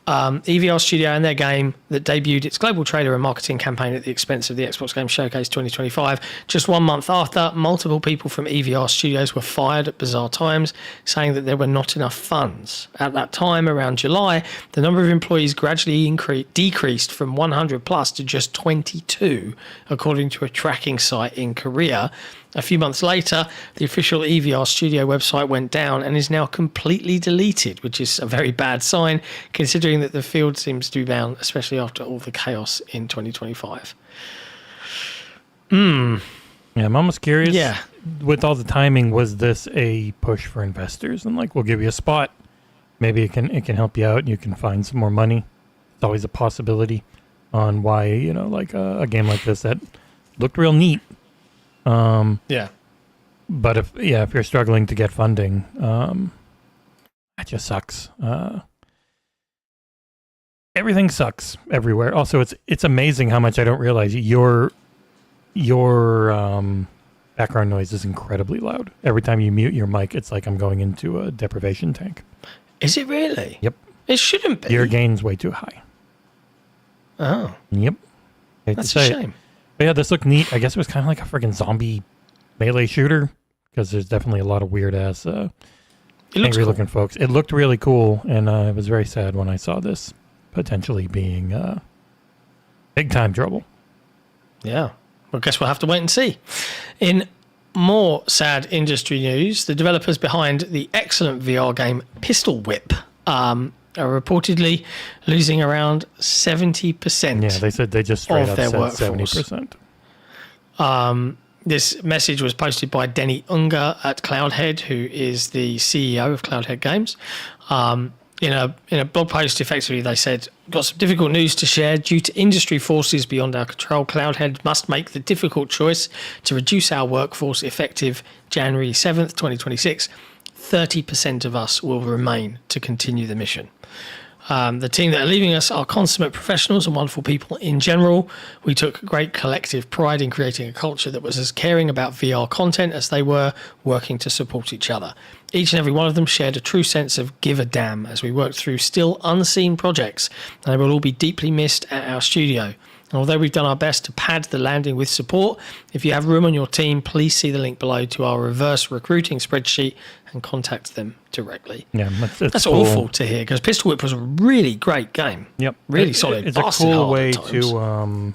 EVR Studio and their game that debuted its global trailer and marketing campaign at the expense of the Xbox Game Showcase 2025. Just 1 month after, multiple people from EVR Studios were fired at bizarre times, saying that there were not enough funds. At that time, around July, the number of employees gradually decreased from 100 plus to just 22, according to a tracking site in Korea. A few months later, the official EVR Studio website went down and is now completely deleted, which is a very bad sign, considering that the field seems to be bound, especially after all the chaos in 2025. Yeah, I'm almost curious. Yeah. With all the timing, was this a push for investors? And like, we'll give you a spot. Maybe it can help you out and you can find some more money. It's always a possibility on why, like a game like this that looked real neat. Yeah. But if you're struggling to get funding, that just sucks. Everything sucks everywhere. Also, it's amazing how much I don't realize your background noise is incredibly loud. Every time you mute your mic, it's like I'm going into a deprivation tank. Is it really? Yep. It shouldn't be. Your gain's way too high. Oh. Yep. That's a shame. But yeah, this looked neat. I guess it was kind of like a freaking zombie melee shooter because there's definitely a lot of weird ass angry looking folks. It looked really cool, and I was very sad when I saw this potentially being big time trouble. Yeah. Well, I guess we'll have to wait and see. In more sad industry news, the developers behind the excellent VR game Pistol Whip are reportedly losing around 70%. Yeah, they said they just straight up their said workforce. 70%. This message was posted by Denny Unger at Cloudhead, who is the CEO of Cloudhead Games. In a blog post, effectively, they said, got some difficult news to share. Due to industry forces beyond our control, Cloudhead must make the difficult choice to reduce our workforce effective January 7th, 2026. 30% of us will remain to continue the mission. The team that are leaving us are consummate professionals and wonderful people in general. We took great collective pride in creating a culture that was as caring about VR content as they were working to support each other. Each and every one of them shared a true sense of give a damn as we worked through still unseen projects, and they will all be deeply missed at our studio. And although we've done our best to pad the landing with support, if you have room on your team, please see the link below to our reverse recruiting spreadsheet and contact them directly. Yeah, that's cool. awful to hear because Pistol Whip was a really great game. Yep, really solid. It's a cool way to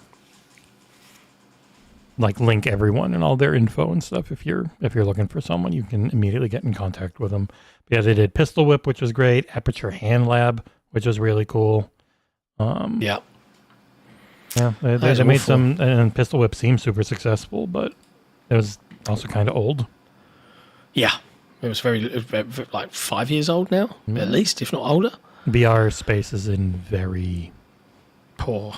like link everyone and all their info and stuff. If you're looking for someone, you can immediately get in contact with them. But yeah, they did Pistol Whip, which was great. Aperture Hand Lab, which was really cool. Yeah. Yeah, they made some, and Pistol Whip seemed super successful, but it was also kind of old. Yeah, it was like 5 years old now, at least, if not older. VR space is in very poor,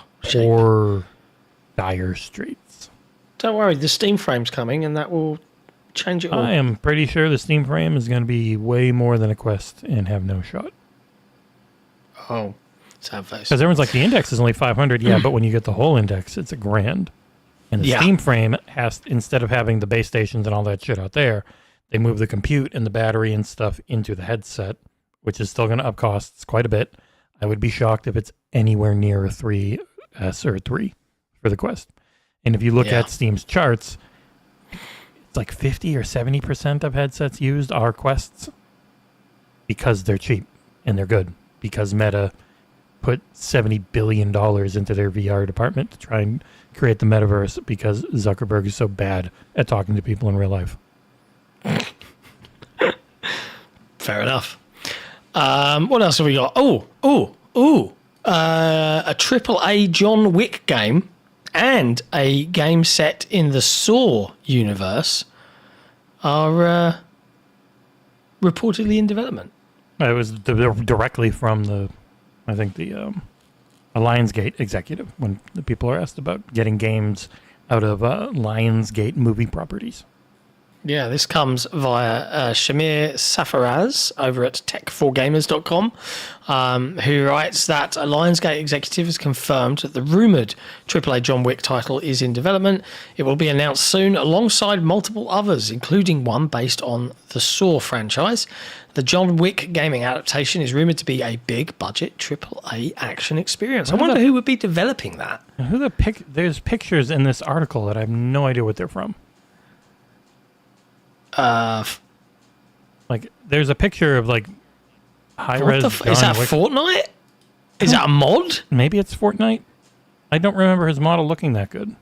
dire straits. Don't worry, the Steam frame's coming, and that will change it all. I am pretty sure the Steam frame is going to be way more than a Quest and have no shot. Oh, sad face. Because everyone's like, the index is only 500. Yeah, but when you get the whole index, it's $1,000. And the Steam frame has, instead of having the base stations and all that shit out there, they move the compute and the battery and stuff into the headset, which is still going to up costs quite a bit. I would be shocked if it's anywhere near a 3S or 3 for the Quest. And if you look at Steam's charts, it's like 50 or 70% of headsets used are Quests because they're cheap and they're good. Because Meta put $70 billion into their VR department to try and create the metaverse because Zuckerberg is so bad at talking to people in real life. Fair enough. What else have we got? A AAA John Wick game and a game set in the Saw universe are reportedly in development. It was directly from the Lionsgate executive when the people are asked about getting games out of Lionsgate movie properties. Yeah, this comes via Shamir Safaraz over at tech4gamers.com, who writes that a Lionsgate executive has confirmed that the rumoured AAA John Wick title is in development. It will be announced soon alongside multiple others, including one based on the Saw franchise. The John Wick gaming adaptation is rumoured to be a big-budget AAA action experience. I wonder who would be developing that. There's pictures in this article that I have no idea what they're from. Like there's a picture of like high-res is that Fortnite? Is that a mod? Maybe it's Fortnite. I don't remember his model looking that good.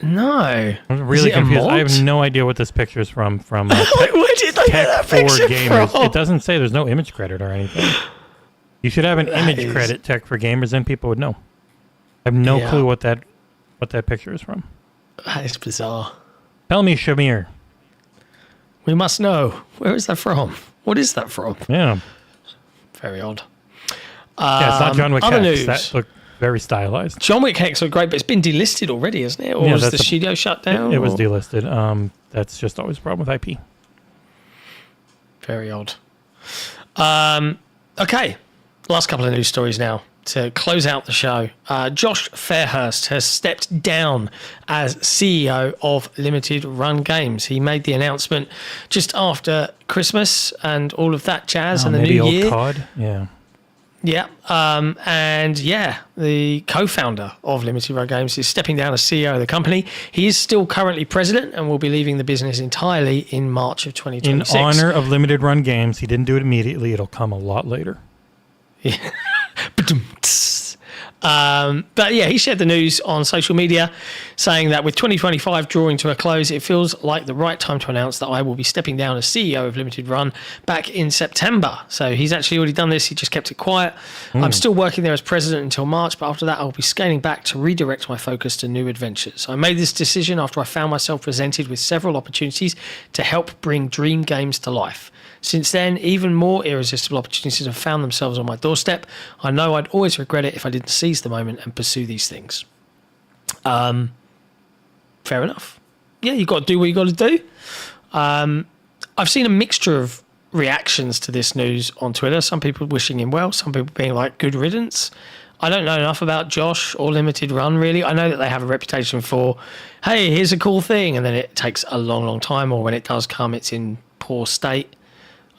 No. I'm really Is it a confused. I mod? have no idea what this picture is from. From Where did they get Tech that for picture Gamers. from? It doesn't say. There's no image credit or anything. You should have an image credit, Tech for Gamers, and people would know. I have no clue what that picture is from. That is bizarre. Tell me, Shamir. We must know. Where is that from? What is that from? Yeah. Very odd. Yeah, it's not John Wick other Hex. news. That looked very stylized. John Wick Hex looked great, but it's been delisted already, hasn't it? Or Yeah, was that's the studio shut down? It was delisted. That's just always a problem with IP. Very odd. Okay. Last couple of news stories now to close out the show. Josh Fairhurst has stepped down as CEO of Limited Run Games. He made the announcement just after Christmas and all of that jazz and the maybe new old year. COD? Yeah. Yeah. And yeah, the co-founder of Limited Run Games is stepping down as CEO of the company. He is still currently president and will be leaving the business entirely in March of 2026. In honor of Limited Run Games, he didn't do it immediately. It'll come a lot later. But yeah, he shared the news on social media saying that with 2025 drawing to a close, it feels like the right time to announce that I will be stepping down as CEO of Limited Run back in September. So he's actually already done this. He just kept it quiet. I'm still working there as president until March, but after that, I'll be scaling back to redirect my focus to new adventures. I made this decision after I found myself presented with several opportunities to help bring dream games to life. Since then, even more irresistible opportunities have found themselves on my doorstep. I know I'd always regret it if I didn't seize the moment and pursue these things. Fair enough. Yeah, you got to do what you got to do. I've seen a mixture of reactions to this news on Twitter. Some people wishing him well, some people being like, good riddance. I don't know enough about Josh or Limited Run, really. I know that they have a reputation for, hey, here's a cool thing, and then it takes a long, long time, or when it does come, it's in poor state.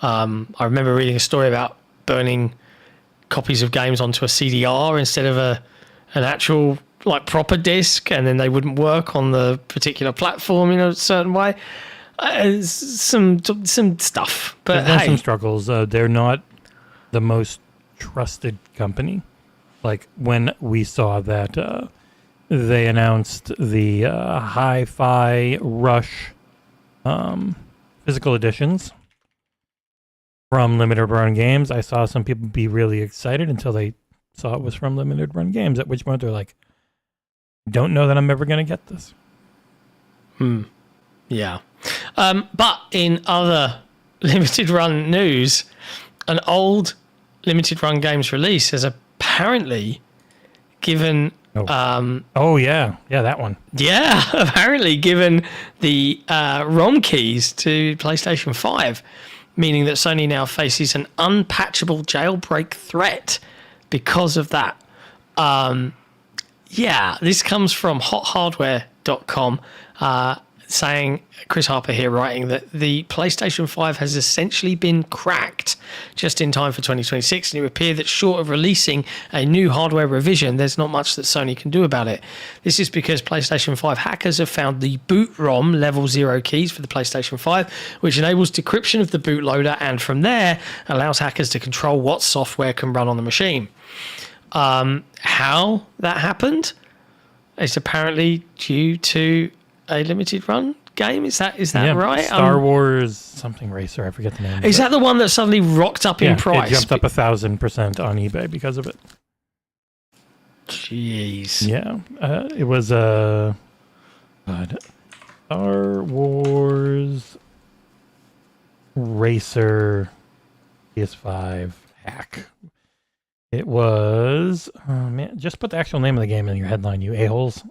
I remember reading a story about burning copies of games onto a CDR instead of an actual like proper disc, and then they wouldn't work on the particular platform in a certain way. Some stuff, but There's been hey, some struggles. They're not the most trusted company. Like when we saw that they announced the Hi-Fi Rush physical editions from Limited Run Games, I saw some people be really excited until they saw it was from Limited Run Games, at which point they're like, don't know that I'm ever going to get this. Yeah. But in other Limited Run news, an old Limited Run Games release has apparently given... Oh, yeah. Yeah, that one. Yeah, apparently given the ROM keys to PlayStation 5, meaning that Sony now faces an unpatchable jailbreak threat because of that. Yeah, this comes from hothardware.com, saying, Chris Harper here writing that the PlayStation 5 has essentially been cracked just in time for 2026, and it would appear that short of releasing a new hardware revision, there's not much that Sony can do about it. This is because PlayStation 5 hackers have found the boot ROM level 0 keys for the PlayStation 5, which enables decryption of the bootloader, and from there allows hackers to control what software can run on the machine. How that happened is apparently due to a Limited Run game. Is that right? Star Wars something racer. I forget the name. Is that the one that suddenly rocked up in price? It jumped up 1,000% on eBay because of it. Jeez. Yeah, it was a Star Wars racer PS5 hack. It was, oh man, just put the actual name of the game in your headline, you a-holes.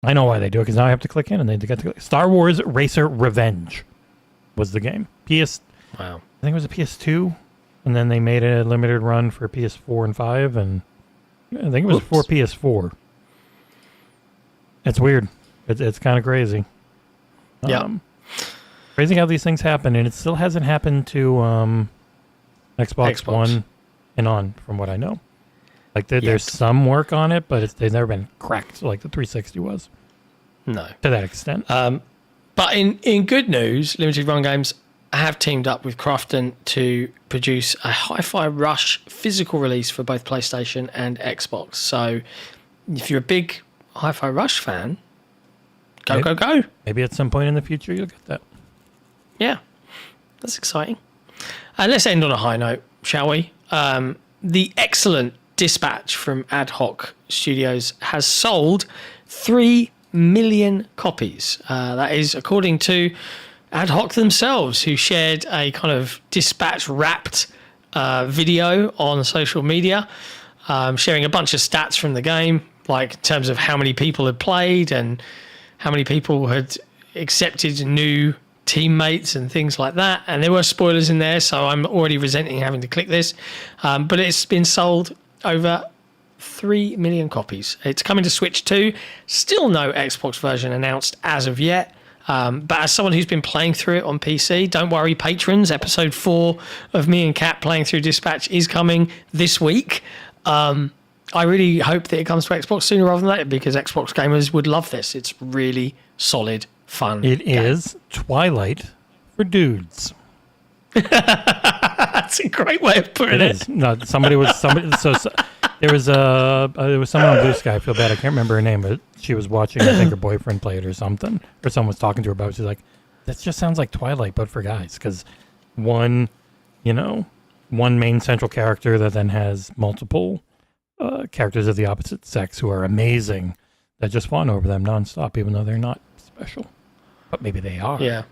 I know why they do it, because now I have to click in, and they get to click. Star Wars Racer Revenge was the game. Wow. I think it was a PS2, and then they made a limited run for PS4 and 5, and I think it was for PS4. It's weird. It's kind of crazy. Yeah. Crazy how these things happen, and it still hasn't happened to Xbox One and on, from what I know. Like there's some work on it, but they've never been cracked like the 360 was. No. To that extent. But in good news, Limited Run Games have teamed up with Crafton to produce a Hi-Fi Rush physical release for both PlayStation and Xbox. So if you're a big Hi-Fi Rush fan, go. Maybe at some point in the future you'll get that. Yeah, that's exciting. Let's end on a high note, shall we? The excellent Dispatch from Ad Hoc Studios has sold 3 million copies. That is according to Ad Hoc themselves, who shared a kind of Dispatch wrapped video on social media, sharing a bunch of stats from the game, like in terms of how many people had played and how many people had accepted new teammates and things like that. And there were spoilers in there, so I'm already resenting having to click this. But it's been sold over 3 million copies. It's coming to Switch 2. Still no Xbox version announced as of yet. But as someone who's been playing through it on PC, don't worry, patrons. Episode 4 of me and Kat playing through Dispatch is coming this week. I really hope that it comes to Xbox sooner rather than later, because Xbox gamers would love this. It's really solid, fun. It is Twilight for dudes. That's a great way of putting it. It is. No, somebody. So there was someone on Blue Sky. I feel bad. I can't remember her name, but she was watching. I think her boyfriend played or something, or someone was talking to her about it. She's like, "That just sounds like Twilight, but for guys." Because one main central character that then has multiple characters of the opposite sex who are amazing that just fawn over them nonstop, even though they're not special, but maybe they are. Yeah.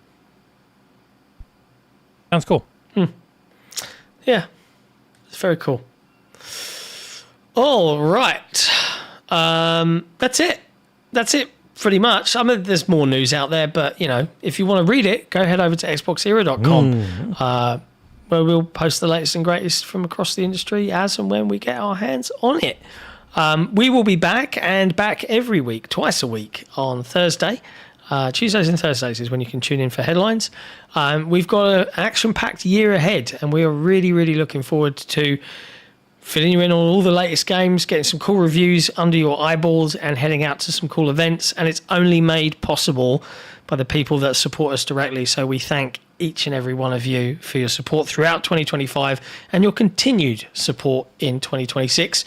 Sounds cool. Yeah, it's very cool. All right. That's it. That's it, pretty much. I mean, there's more news out there, but, if you want to read it, go head over to xboxera.com, where we'll post the latest and greatest from across the industry as and when we get our hands on it. We will be back every week, twice a week on Thursday. Tuesdays and Thursdays is when you can tune in for headlines. We've got an action-packed year ahead, and we are really, really looking forward to filling you in on all the latest games, getting some cool reviews under your eyeballs, and heading out to some cool events. And it's only made possible by the people that support us directly. So we thank each and every one of you for your support throughout 2025 and your continued support in 2026.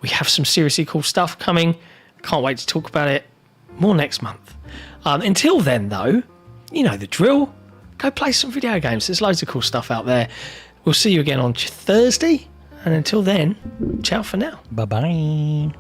We have some seriously cool stuff coming. Can't wait to talk about it more next month. Until then, though, you know the drill. Go play some video games. There's loads of cool stuff out there. We'll see you again on Thursday. And until then, ciao for now. Bye-bye.